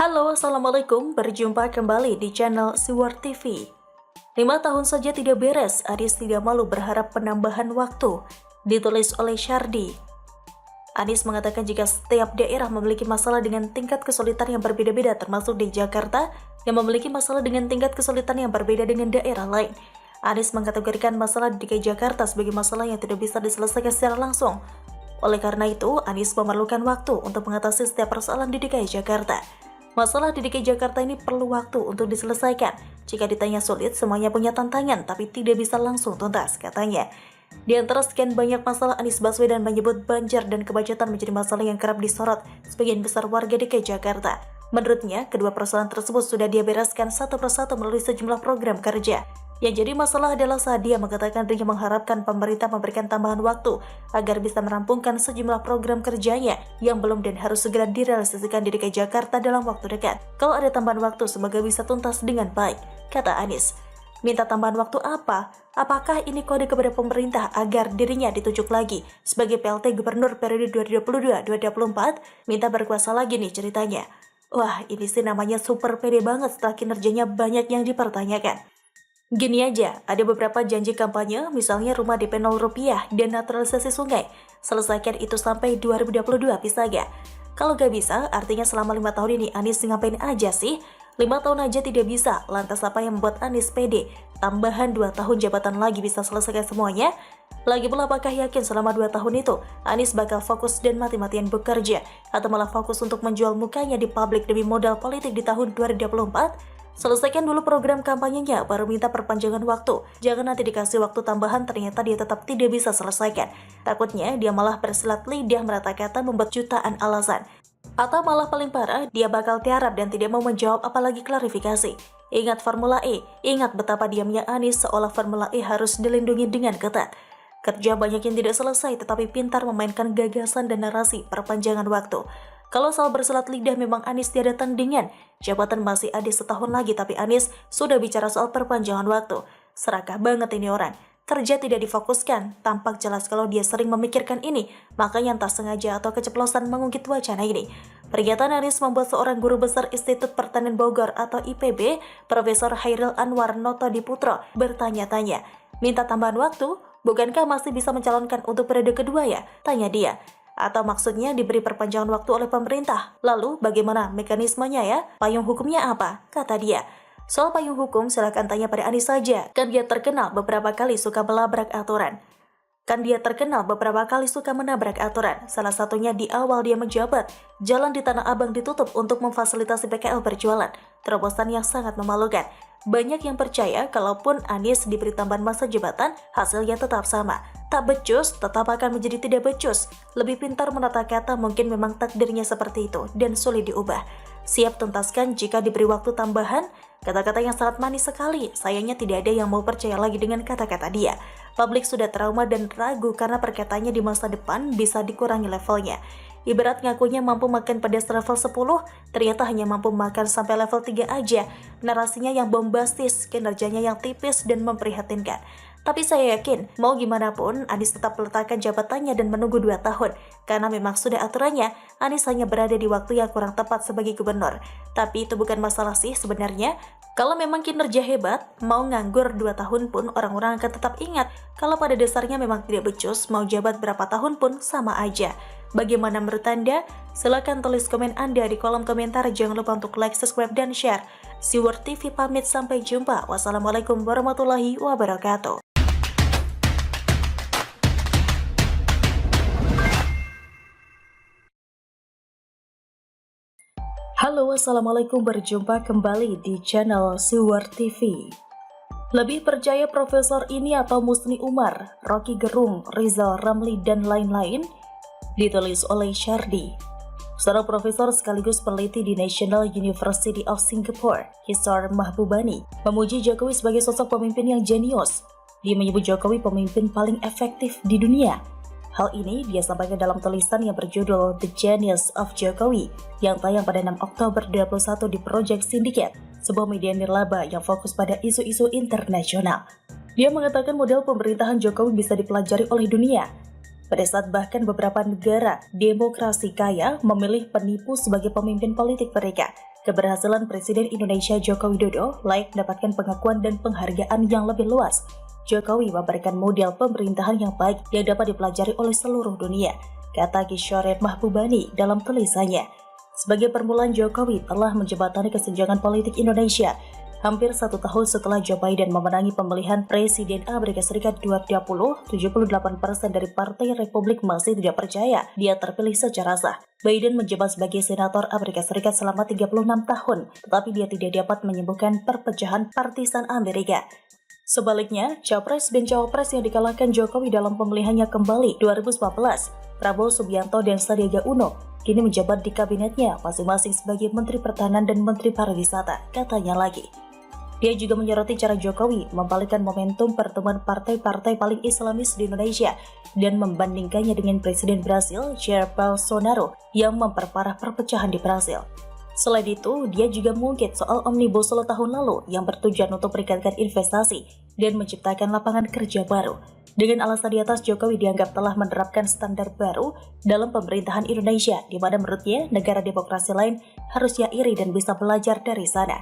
Halo, Assalamualaikum. Berjumpa kembali di channel Siwar TV. 5 tahun saja tidak beres, Anies tidak malu berharap penambahan waktu. Ditulis oleh Syardi. Anies mengatakan jika setiap daerah memiliki masalah dengan tingkat kesulitan yang berbeda-beda, termasuk di Jakarta yang memiliki masalah dengan tingkat kesulitan yang berbeda dengan daerah lain. Anies mengkategorikan masalah di DKI Jakarta sebagai masalah yang tidak bisa diselesaikan secara langsung. Oleh karena itu, Anies memerlukan waktu untuk mengatasi setiap persoalan di DKI Jakarta. Masalah di DKI Jakarta ini perlu waktu untuk diselesaikan. Jika ditanya sulit, semuanya punya tantangan, tapi tidak bisa langsung tuntas, katanya. Di antara sekian banyak masalah, Anies Baswedan menyebut banjir dan kemacetan menjadi masalah yang kerap disorot sebagian besar warga DKI Jakarta. Menurutnya, kedua persoalan tersebut sudah dia bereskan satu persatu melalui sejumlah program kerja. Yang jadi masalah adalah saat dia mengatakan dirinya mengharapkan pemerintah memberikan tambahan waktu agar bisa merampungkan sejumlah program kerjanya yang belum dan harus segera direalisasikan di DKI Jakarta dalam waktu dekat. Kalau ada tambahan waktu, semoga bisa tuntas dengan baik, kata Anies. Minta tambahan waktu apa? Apakah ini kode kepada pemerintah agar dirinya ditunjuk lagi sebagai PLT Gubernur periode 2022-2024? Minta berkuasa lagi nih ceritanya. Wah, ini sih namanya super pede banget setelah kinerjanya banyak yang dipertanyakan. Gini aja, ada beberapa janji kampanye, misalnya rumah DP 0 rupiah dan naturalisasi sungai. Selesaikan itu sampai 2022 bisa gak? Kalau gak bisa, artinya selama 5 tahun ini Anies ngapain aja sih? 5 tahun aja tidak bisa, lantas apa yang membuat Anies pede? Tambahan 2 tahun jabatan lagi bisa selesaikan semuanya? Lagi pula apakah yakin selama 2 tahun itu Anies bakal fokus dan mati-matian bekerja? Atau malah fokus untuk menjual mukanya di publik demi modal politik di tahun 2024? Selesaikan dulu program kampanyenya, baru minta perpanjangan waktu. Jangan nanti dikasih waktu tambahan, ternyata dia tetap tidak bisa selesaikan. Takutnya dia malah bersilat lidah merata kata membuat jutaan alasan. Atau malah paling parah, dia bakal tiarap dan tidak mau menjawab apalagi klarifikasi. Ingat Formula E, ingat betapa diamnya Anies seolah Formula E harus dilindungi dengan ketat. Kerja banyak yang tidak selesai tetapi pintar memainkan gagasan dan narasi perpanjangan waktu. Kalau soal bersilat lidah memang Anies tiada tandingan. Jabatan masih ada setahun lagi tapi Anies sudah bicara soal perpanjangan waktu. Serakah banget ini orang. Kerja tidak difokuskan. Tampak jelas kalau dia sering memikirkan ini. Makanya entah sengaja atau keceplosan mengungkit wacana ini. Pernyataan Anies membuat seorang guru besar Institut Pertanian Bogor atau IPB, Profesor Hairil Anwar Noto Diputro, bertanya-tanya. Minta tambahan waktu? Bukankah masih bisa mencalonkan untuk periode kedua ya? Tanya dia. Atau maksudnya diberi perpanjangan waktu oleh pemerintah. Lalu bagaimana mekanismenya ya? Payung hukumnya apa? Kata dia. Soal payung hukum silakan tanya pada Anies saja. Kan dia terkenal beberapa kali suka menabrak aturan. Salah satunya di awal dia menjabat. Jalan di Tanah Abang ditutup untuk memfasilitasi PKL berjualan. Terobosan yang sangat memalukan. Banyak yang percaya kalaupun Anies diberi tambahan masa jabatan, hasilnya tetap sama. Tak becus, tetap akan menjadi tidak becus. Lebih pintar menata kata, mungkin memang takdirnya seperti itu dan sulit diubah. Siap tuntaskan jika diberi waktu tambahan? Kata-kata yang sangat manis sekali. Sayangnya tidak ada yang mau percaya lagi dengan kata-kata dia. Publik sudah trauma dan ragu karena perkataannya di masa depan bisa dikurangi levelnya. Ibarat ngakunya mampu makan pedas level 10, ternyata hanya mampu makan sampai level 3 aja. Narasinya yang bombastis, kinerjanya yang tipis dan memprihatinkan. Tapi saya yakin, mau gimana pun, Anies tetap meletakkan jabatannya dan menunggu 2 tahun. Karena memang sudah aturannya, Anies hanya berada di waktu yang kurang tepat sebagai gubernur. Tapi itu bukan masalah sih sebenarnya. Kalau memang kinerja hebat, mau nganggur 2 tahun pun orang-orang akan tetap ingat. Kalau pada dasarnya memang tidak becus, mau jabat berapa tahun pun sama aja. Bagaimana menurut Anda? Silahkan tulis komen Anda di kolom komentar. Jangan lupa untuk like, subscribe, dan share. Siwar TV pamit, sampai jumpa. Wassalamualaikum warahmatullahi wabarakatuh. Halo, Assalamualaikum, berjumpa kembali di channel Siwar TV. Lebih percaya profesor ini atau Musni Umar, Rocky Gerung, Rizal Ramli, dan lain-lain? Ditulis oleh Syardi. Seorang profesor sekaligus peneliti di National University of Singapore, Hisar Mahbubani, memuji Jokowi sebagai sosok pemimpin yang jenius. Dia menyebut Jokowi pemimpin paling efektif di dunia. Hal ini dia sampaikan dalam tulisan yang berjudul The Genius of Jokowi yang tayang pada 6 Oktober 2021 di Project Syndicate, sebuah media nirlaba yang fokus pada isu-isu internasional. Dia mengatakan model pemerintahan Jokowi bisa dipelajari oleh dunia. Pada saat bahkan beberapa negara demokrasi kaya memilih penipu sebagai pemimpin politik mereka, keberhasilan Presiden Indonesia Joko Widodo layak mendapatkan pengakuan dan penghargaan yang lebih luas. Jokowi memberikan model pemerintahan yang baik yang dapat dipelajari oleh seluruh dunia, kata Kishore Mahbubani dalam tulisannya. Sebagai permulaan, Jokowi telah menjembatani kesenjangan politik Indonesia. Hampir 1 tahun setelah Joe Biden memenangi pemilihan Presiden Amerika Serikat 2020, 78% dari Partai Republik masih tidak percaya dia terpilih secara sah. Biden menjabat sebagai senator Amerika Serikat selama 36 tahun, tetapi dia tidak dapat menyembuhkan perpecahan partisan Amerika. Sebaliknya, Capres dan Cawapres yang dikalahkan Jokowi dalam pemilihannya kembali 2014, Prabowo Subianto dan Sandiaga Uno, kini menjabat di kabinetnya masing-masing sebagai Menteri Pertahanan dan Menteri Pariwisata, katanya lagi. Dia juga menyoroti cara Jokowi membalikkan momentum pertemuan partai-partai paling Islamis di Indonesia dan membandingkannya dengan Presiden Brasil Jair Bolsonaro yang memperparah perpecahan di Brasil. Selain itu, dia juga mengungkit soal Omnibus Law tahun lalu yang bertujuan untuk meningkatkan investasi dan menciptakan lapangan kerja baru. Dengan alasan di atas, Jokowi dianggap telah menerapkan standar baru dalam pemerintahan Indonesia, di mana menurutnya negara demokrasi lain harusnya iri dan bisa belajar dari sana.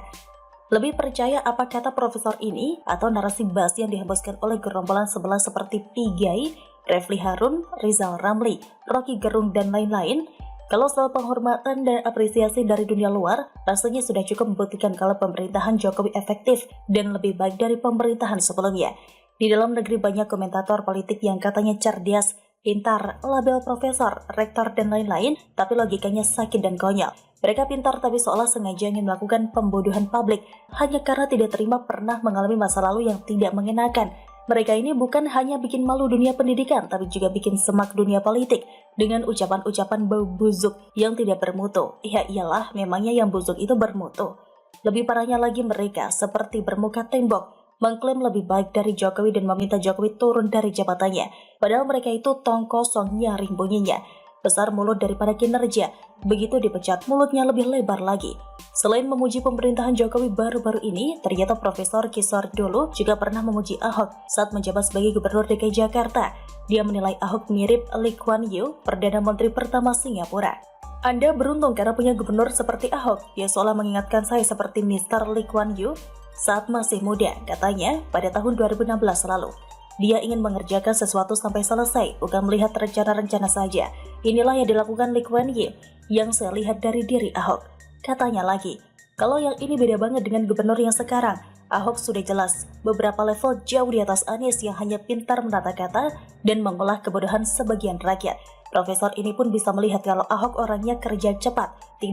Lebih percaya apa kata profesor ini atau narasi basi yang dihembuskan oleh gerombolan sebelah seperti Pigai, Refli Harun, Rizal Ramli, Rocky Gerung, dan lain-lain? Kalau soal penghormatan dan apresiasi dari dunia luar, rasanya sudah cukup membuktikan kalau pemerintahan Jokowi efektif dan lebih baik dari pemerintahan sebelumnya. Di dalam negeri banyak komentator politik yang katanya cerdas, pintar, label profesor, rektor, dan lain-lain, tapi logikanya sakit dan konyol. Mereka pintar tapi seolah sengaja ingin melakukan pembodohan publik hanya karena tidak terima pernah mengalami masa lalu yang tidak mengenakan. Mereka ini bukan hanya bikin malu dunia pendidikan, tapi juga bikin semak dunia politik dengan ucapan-ucapan bau busuk yang tidak bermutu. Ya iyalah, memangnya yang busuk itu bermutu. Lebih parahnya lagi, mereka seperti bermuka tembok, mengklaim lebih baik dari Jokowi dan meminta Jokowi turun dari jabatannya. Padahal mereka itu tong kosong nyaring bunyinya. Besar mulut daripada kinerja, begitu dipecat mulutnya lebih lebar lagi. Selain memuji pemerintahan Jokowi baru-baru ini, ternyata Profesor Kisor dulu juga pernah memuji Ahok saat menjabat sebagai Gubernur DKI Jakarta. Dia menilai Ahok mirip Lee Kuan Yew, Perdana Menteri pertama Singapura. Anda beruntung karena punya gubernur seperti Ahok. Dia seolah mengingatkan saya seperti Mr. Lee Kuan Yew saat masih muda, katanya pada tahun 2016 lalu. Dia ingin mengerjakan sesuatu sampai selesai, bukan melihat rencana-rencana saja. Inilah yang dilakukan Lee Kuan Yew yang saya lihat dari diri Ahok. Katanya lagi, kalau yang ini beda banget dengan gubernur yang sekarang. Ahok sudah jelas beberapa level jauh di atas Anies yang hanya pintar menata kata dan mengolah kebodohan sebagian rakyat. Profesor ini pun bisa melihat kalau Ahok orangnya kerja cepat,